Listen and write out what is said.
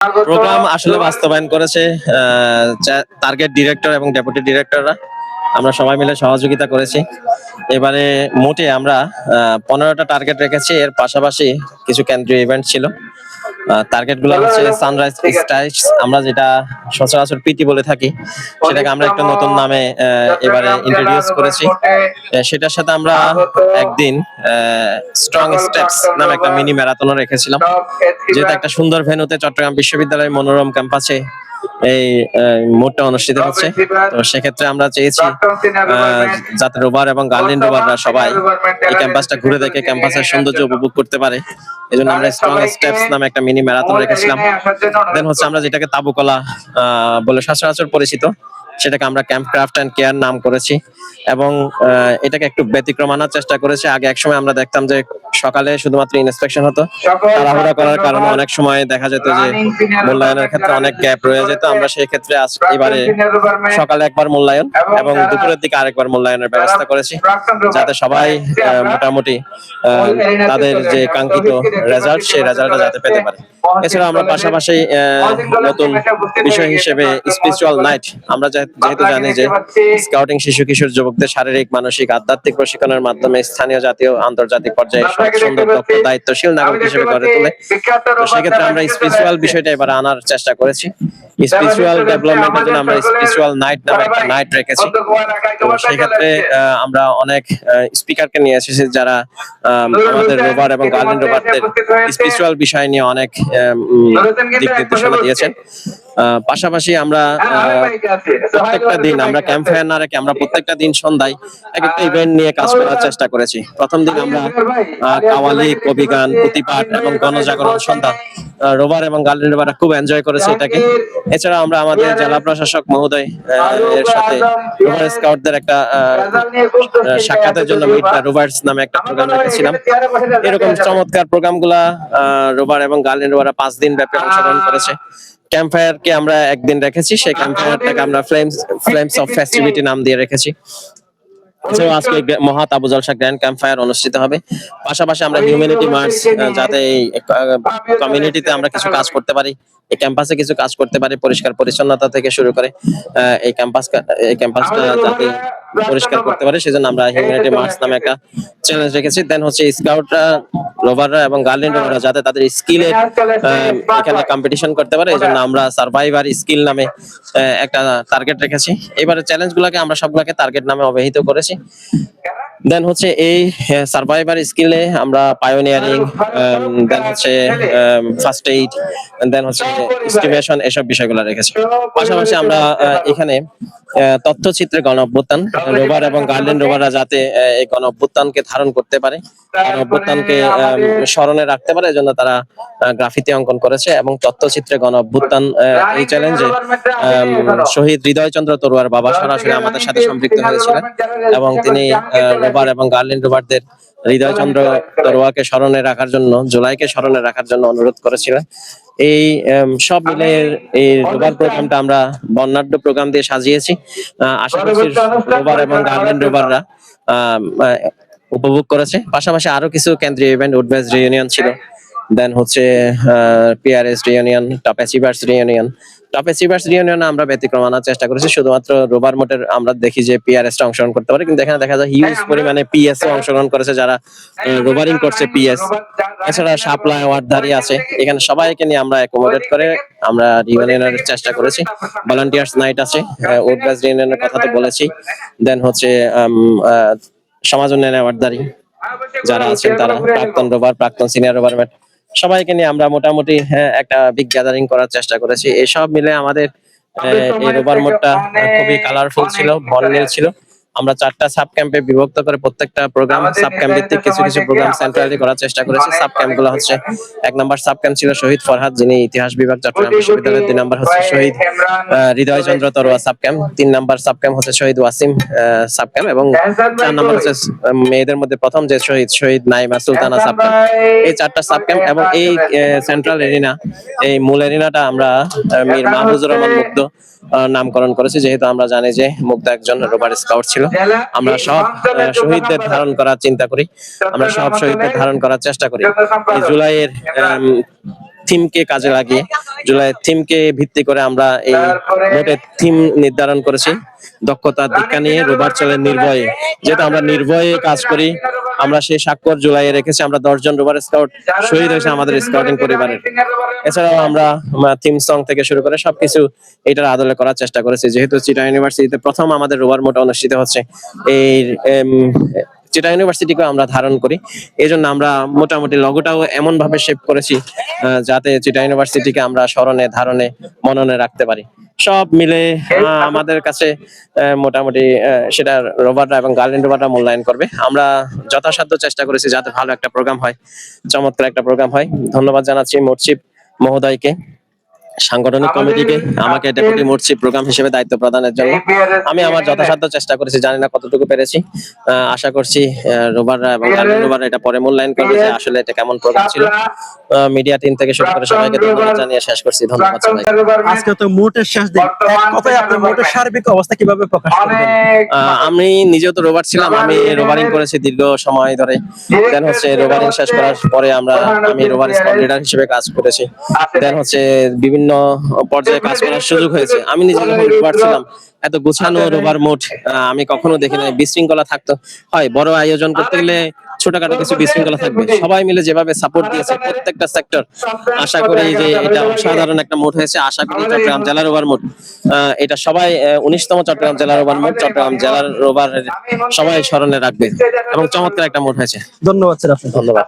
Programme আসলে বাস্তবায়ন করেছে টার্গেট ডিরেক্টর এবং ডেপুটি ডিরেক্টররা। আমরা সবাই মিলে সহযোগিতা করেছি। এবারে মোটে আমরা 15টা টার্গেট রেখেছি। এর পাশাপাশি কিছু কেন্দ্রীয় ইভেন্ট ছিল। টার্গেট গুলো হচ্ছে সানরাইজ স্টাইলস, আমরা যেটা সচরাচর পিটি বলে থাকি, সেটাকে আমরা একটা নতুন নামে এবারে ইন্ট্রোডিউস করেছি। সেটার সাথে আমরা একদিন স্ট্রং স্টেপস নামে একটা মিনি ম্যারাথনও রেখেছিলাম, যেটা একটা সুন্দর ভেন্যুতে চট্টগ্রাম বিশ্ববিদ্যালয়ের মনোরম ক্যাম্পাসে এই মোটটা অনুষ্ঠিত হচ্ছে। তো সেক্ষেত্রে আমরা চেয়েছি যাতে রোবার এবং গার্লিন রোবাররা সবাই এই ক্যাম্পাসটা ঘুরে দেখে ক্যাম্পাসের সৌন্দর্য উপভোগ করতে পারে। এই জন্য আমরা স্ট্রং স্টেপস নামে একটা মিনি ম্যারাথন রেখেছিলাম। দেন হচ্ছে আমরা যেটাকে তাবুকলা বলে সচরাচর পরিচিত, সেটাকে আমরা ক্যাম্প ক্রাফট অ্যান্ড কেয়ার নাম করেছি। এবং এটাকে একটু ব্যতিক্রম আনার চেষ্টা করেছি। আগে একসময় আমরা দেখতাম যে সকালে শুধুমাত্র ইন্সপেকশন হতো, তাড়াহুড়া করার কারণে অনেক সময় দেখা যেত যে মূল্যায়নের ক্ষেত্রে অনেক গ্যাপ রয়ে যেত। আমরা সেই ক্ষেত্রে এবারে সকালে একবার মূল্যায়ন এবং দুপুরের দিকে আরেকবার মূল্যায়নের ব্যবস্থা করেছি, যাতে সবাই মোটামুটি তাদের যে কাঙ্ক্ষিত রেজাল্ট, সেই রেজাল্টটা যাতে পেতে পারে। এছাড়া আমরা পাশাপাশি নতুন বিষয় হিসেবে স্পিরিচুয়াল নাইট, আমরা যেহেতু জানি যে স্কাউটিং শিশু কিশোর যুবকদের শারীরিক, মানসিক, আধ্যাত্মিক প্রশিক্ষণের মাধ্যমে স্থানীয়, জাতীয়, আন্তর্জাতিক পর্যায়ে সুন্দর, দক্ষ, দায়িত্বশীল নাগরিক হিসেবে গড়ে তোলে। তো সেক্ষেত্রে আমরা স্পিরিচুয়াল বিষয়টা এবার আনার চেষ্টা করেছি। স্পিরিচুয়াল ডেভেলপমেন্টের জন্য আমরা স্পিরিচুয়াল নাইট নামে একটা নাইট রেখেছি। তো সেই ক্ষেত্রে আমরা অনেক স্পিকারকে নিয়ে এসেছি, যারা আমাদের রোবার এবং গার্লিন রোবারদের স্পিরিচুয়াল বিষয় নিয়ে অনেক দিক নির্দেশনা দিয়েছেন। পাশাপাশি আমরা প্রত্যেকটা দিন আমরা ক্যাম্প ফায়ার না রেখে আমরা প্রত্যেকটা দিন সন্ধ্যায় এক একটা ইভেন্ট নিয়ে কাজ করার চেষ্টা করেছি। প্রথম দিন আমরা কাওয়ালি, কবিগান, পুঁথিপাঠ এবং গণজাগরণ সন্ধ্যা রোবার এবং গার্লিন রোবাররা খুব এনজয় করেছে এটাকে। এছাড়া আমরা আমাদের জেলা প্রশাসক মহোদয় এর সাথে রোভার স্কাউটদের একটা সাক্ষাতের জন্য মিট দ্য রোভার্স নামে একটা প্রোগ্রাম রেখেছিলাম। এরকম চমৎকার প্রোগ্রামগুলা রোভার এবং গার্লিন রোভাররা 5 দিন ব্যাপী অংশগ্রহণ করেছে। ক্যাম্প ফায়ারকে আমরা একদিন রেখেছি, সেই ক্যাম্প ফায়ারটাকে আমরা ফ্লেমস অফ ফেস্টিভিটি নাম দিয়ে রেখেছি। এছাড়াও আজকে মহা তাবু জলসা গ্র্যান্ড ক্যাম্প ফায়ার অনুষ্ঠিত হবে। পাশাপাশি আমরা হিউম্যানিটি মার্চ, যাতে এই কমিউনিটিতে আমরা কিছু কাজ করতে পারি, এই ক্যাম্পাসে কিছু কাজ করতে পারি, পরিষ্কার পরিচ্ছন্নতা থেকে শুরু করে এই ক্যাম্পাসটা যাতে পরিষ্কার করতে পারে, সেজন্য আমরা হিউম্যানিটি মার্চ নামে একটা চ্যালেঞ্জ রেখেছি। দেন হচ্ছে স্কাউটরা, রোভাররা এবং গার্লিন রোভাররা যাতে তাদের স্কিলে এখানে কম্পিটিশন করতে পারে, এই জন্য আমরা সার্ভাইভার স্কিল নামে একটা টার্গেট রেখেছি। এবারে চ্যালেঞ্জ গুলাকে আমরা সবগুলাকে টার্গেট নামে অভিহিত করেছি। দেন হচ্ছে এই সার্ভাইভার স্কিলে আমরা পায়োনিয়ারিং, দেন হচ্ছে ফার্স্ট এইড, দেন হচ্ছে এস্টিমেশন, এসব বিষয়গুলো রেখেছি। পাশাপাশি আমরা এখানে তথ্যচিত্রে গণ অভ্যুত্থান, রোভার এবং গার্লিন রোভাররা যাতে এই গণ অভ্যুত্থানকে ধারণ করতে পারে, গণ অভ্যুত্থানকে স্মরণে রাখতে পারে, এজন্য তারা গ্রাফিতি অঙ্কন করেছে। এবং তথ্যচিত্রে গণ অভ্যুত্থান এই চ্যালেঞ্জে শহীদ হৃদয়চন্দ্র তরুয়ার বাবা সরাসরি আমাদের সাথে সম্পৃক্ত হয়েছিলেন এবং তিনি রোভার এবং গার্লিন রোভারদের হৃদয়চন্দ্র তরুয়াকে স্মরণে রাখার জন্য, জুলাইকে স্মরণে রাখার জন্য অনুরোধ করেছিলেন। এই সব মিলে এই রোভার প্রোগ্রামটা আমরা বর্ণাঢ্য প্রোগ্রাম দিয়ে সাজিয়েছি। আশা করছি রোভার এবং গার্লিন রোভাররা উপভোগ করেছে। পাশাপাশি আরো কিছু কেন্দ্রীয় ইভেন্ট, উডবেস রিউনিয়ন ছিল, দেন হচ্ছে PRS reunion, top achievers reunion. Top achievers রিউনিয়নে আমরা ব্যতিক্রম আনার চেষ্টা করেছি। শুধুমাত্র রোভার মোটের আমরা দেখি যে পিআরএস টা অংশগ্রহণ করতে পারে, কিন্তু এখানে দেখা যায় হিউজ পরিমাণে পিএস অংশগ্রহণ করেছে, যারা রোভারিং করছে পিএস। এছাড়া সাপ্লাই ওয়ার্ডধারী আছে, এখানে সবাইকে নিয়ে আমরা অ্যাকোমোডেট করে আমরা রিউনিয়নের চেষ্টা করেছি। ভলান্টিয়ার্স নাইট আছে, উডবেস রিউনিয়নের কথা তো বলেছি। দেন হচ্ছে সমাজ উন্নয়ন অ্যাওয়ার্ডধারী যারা আছেন, তারা প্রাক্তন রোভার, প্রাক্তন সিনিয়র রোভার ম্যাট, সবাইকে নিয়ে আমরা মোটামুটি একটা বিগ গ্যাদারিং করার চেষ্টা করেছি। এসব মিলে আমাদের এই রোভার মোডটা খুবই কালারফুল ছিল, বর্ণিল ছিল। আমরা 4টা সাব ক্যাম্পে বিভক্ত করে প্রত্যেকটা প্রোগ্রাম সাব ক্যাম্প ভিত্তিক কিছু কিছু প্রোগ্রাম সেন্ট্রালি করার চেষ্টা করেছি। সাব ক্যাম্প গুলো হচ্ছে, 1 নম্বর সাব ক্যাম্প ছিল শহীদ ফরহাদ, যিনি ইতিহাস বিভাগ, চট্টগ্রাম বিশ্ববিদ্যালয়ের। 2 নম্বর হচ্ছে শহীদ হৃদয়চন্দ্র তরুয়া সাব ক্যাম্প। 3 নম্বর সাব ক্যাম্প হচ্ছে শহীদ ওয়াসিম সাব ক্যাম্প। এবং 4 নম্বর হচ্ছে মেয়েদের মধ্যে প্রথম যে শহীদ নাইমা সুলতানা সাব ক্যাম্প। এই 4টা সাব ক্যাম্প এবং এই সেন্ট্রাল এরিনা, এই মূল এরিনাটা আমরা মীর মাহফুজুর রহমান মুগ্ধ নামকরণ করেছি, যেহেতু আমরা জানি যে মুগ্ধ একজন রোভার স্কাউট ছিল। আমরা সব শহীদদের ধারণ করার চিন্তা করি, আমরা সব শহীদদের ধারণ করার চেষ্টা করি। এই জুলাইয়ের থিমকে কাজে লাগিয়ে, জুলাইয়ের থিমকে ভিত্তি করে আমরা এই মোটের থিম নির্ধারণ করেছি। দক্ষতা দীক্ষা নিয়ে রোববার চলে নির্ভয়ে। যেহেতু আমরা নির্ভয়ে কাজ করি, আমরা সেই স্বাক্ষর জুলাইয়ে রেখেছি। আমরা 10 জন রোববার স্কাউট শহীদ হয়েছে আমাদের স্কাউটিং পরিবারের। এছাড়াও আমরা থিম সং থেকে শুরু করে সবকিছু এটার আদলে করার চেষ্টা করেছি। যেহেতু চিটাগাং ইউনিভার্সিটিতে প্রথম আমাদের রোববার মোট অনুষ্ঠিত হচ্ছে, এই চিটাগাং ইউনিভার্সিটিকে আমরা ধারণ করি। এই জন্য আমরা মোটামুটি লগোটাও এমন ভাবে শেপ করেছি যাতে চিটাগাং ইউনিভার্সিটিকে আমরা স্মরণে, ধারণে, মননে রাখতে পারি। সব মিলে আমাদের কাছে মোটামুটি সেটা রোববাররা এবং গার্লেন রোববাররা মূল্যায়ন করবে। আমরা যথাসাধ্য চেষ্টা করেছি যাতে ভালো একটা প্রোগ্রাম হয়, চমৎকার একটা প্রোগ্রাম হয়। ধন্যবাদ জানাচ্ছি মোর্চিপ মহোদয়কে, সাংগঠনিক কমিটিকে আমাকে ডেপুটি মোর্চিপ প্রোগ্রাম হিসেবে দায়িত্ব প্রদানের জন্য। আমি আমার যথাসাধ্য চেষ্টা করেছি, জানি না কতটুকু পেরেছি। আশা করছি রোববাররা এবং গার্লেন রোববাররা এটা পরে মূল্যায়ন করবে যে আসলে এটা কেমন প্রোগ্রাম ছিল। মিডিয়া টিম থেকে শুরু করে সবাইকে ধন্যবাদ জানিয়ে শেষ করছি। ধন্যবাদ সবাই। আজকে তো মোটের শেষ দিন, এক কথায় আপনি মোটের সার্বিক অবস্থা কিভাবে প্রকাশ করবেন? আমি নিজেও তো রোববার ছিলাম, আমি রোবারিং করেছি দীর্ঘ সময় ধরে। দেন হচ্ছে রোবারিং শেষ করার পরে আমি রোবার স্কোয়াড লিডার হিসেবে কাজ করেছি। দেন হচ্ছে বিভিন্ন পর্যায়ে কাজ করার সুযোগ হয়েছে। আমি নিজে যখন রোবার ছিলাম এত গোছানো রোবার মোট আমি কখনো দেখি নাই। বিশৃঙ্খলা থাকতো, হয় বড় আয়োজন করতে গেলে ছোটখাটো কিছু বিশৃঙ্খলা থাকবে। সবাই মিলে যেভাবে সাপোর্ট দিয়েছে প্রত্যেকটা সেক্টর, আশা করি যে এটা অসাধারণ একটা মোট হয়েছে। আশা করি চট্টগ্রাম জেলার রোবার মোট এটা সবাই 19তম চট্টগ্রাম জেলার রোবার মোট চট্টগ্রাম জেলার রোবার সবাই স্মরণে রাখবে এবং চমৎকার একটা মোট হয়েছে। ধন্যবাদ স্যার, আপনাকে। ধন্যবাদ।